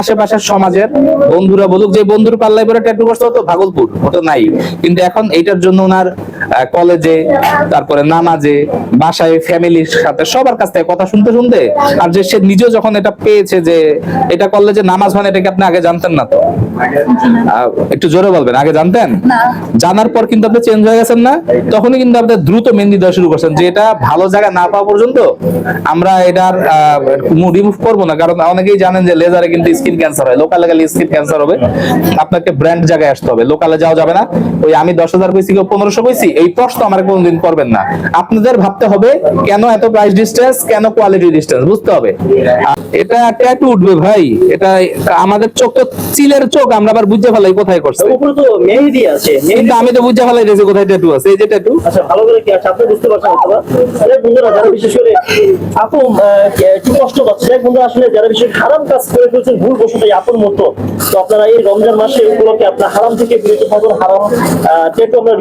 আশেপাশের সমাজের বন্ধুরা বলুক যে বন্ধুর পাল্লায় পরে ট্যাটু করছে তো ভাগলপুর ওটা নাই, কিন্তু এখন এইটার জন্য ওনার কলেজে, তারপরে নামাজে, বাসায়, ফ্যামিলির সাথে সবার কাছ থেকে কথা শুনতে শুনতে, আর যে সে নিজেও যখন এটা পেয়েছে যে এটা করলে যে নামাজ হয় না, এটাকে আপনি আগে জানতেন না তো? একটু জোরে বলবেন, আগে জানতেন? জানার পর কিন্তু আপনি চেঞ্জ হয়ে গেছেন না? তখনই কিন্তু আপনি দ্রুত মেহেন্দি দেওয়া শুরু করছেন, যে এটা ভালো জায়গা না পাওয়া পর্যন্ত আমরা এটার রিমুভ করবো না। কারণ অনেকেই জানেন যে লেজারে কিন্তু স্কিন ক্যান্সার হয়, লোকালে গেলে স্কিন ক্যান্সার হবে। আপনাকে ব্র্যান্ড জায়গায় আসতে হবে, লোকালে যাওয়া যাবে না। ওই আমি 10,000 কইছি কেউ 1500 কইছি, এই প্রশ্ন আমার কোনোদিন করবেন না। আপনাদের ভাবতে হবে কেন এত প্রাইস ডিসটেন্স, কেন কোয়ালিটি ডিসটেন্স, বুঝতে হবে। এটা ট্যাটু উঠবে ভাই, এটা আমাদের চোখ তো চিলের চোখ, আমরা আবার বুঝতে ফেলাই কোথায় করছে। উপরে তো মেহেদি আছে, কিন্তু আমি তো বুঝতে ফেলাই দিয়েছি কোথায় ট্যাটু আছে। এই যে ট্যাটু, আচ্ছা ভালো করে কি আছে আপনি বুঝতে পারছেন অথবা আরে বন্ধুরা যারা বিশেষ করে আপু একটু কষ্ট পাচ্ছে বন্ধুরা, আসলে যারা বিশেষ হারাম কাজ করে ফেলছেন ভুল বসত আপন মতো, তো আপনারা এই রমজান মাসে উপলক্ষে আপনার হারাম থেকে বিরত থাকুন, হারাম ট্যাটু আমরা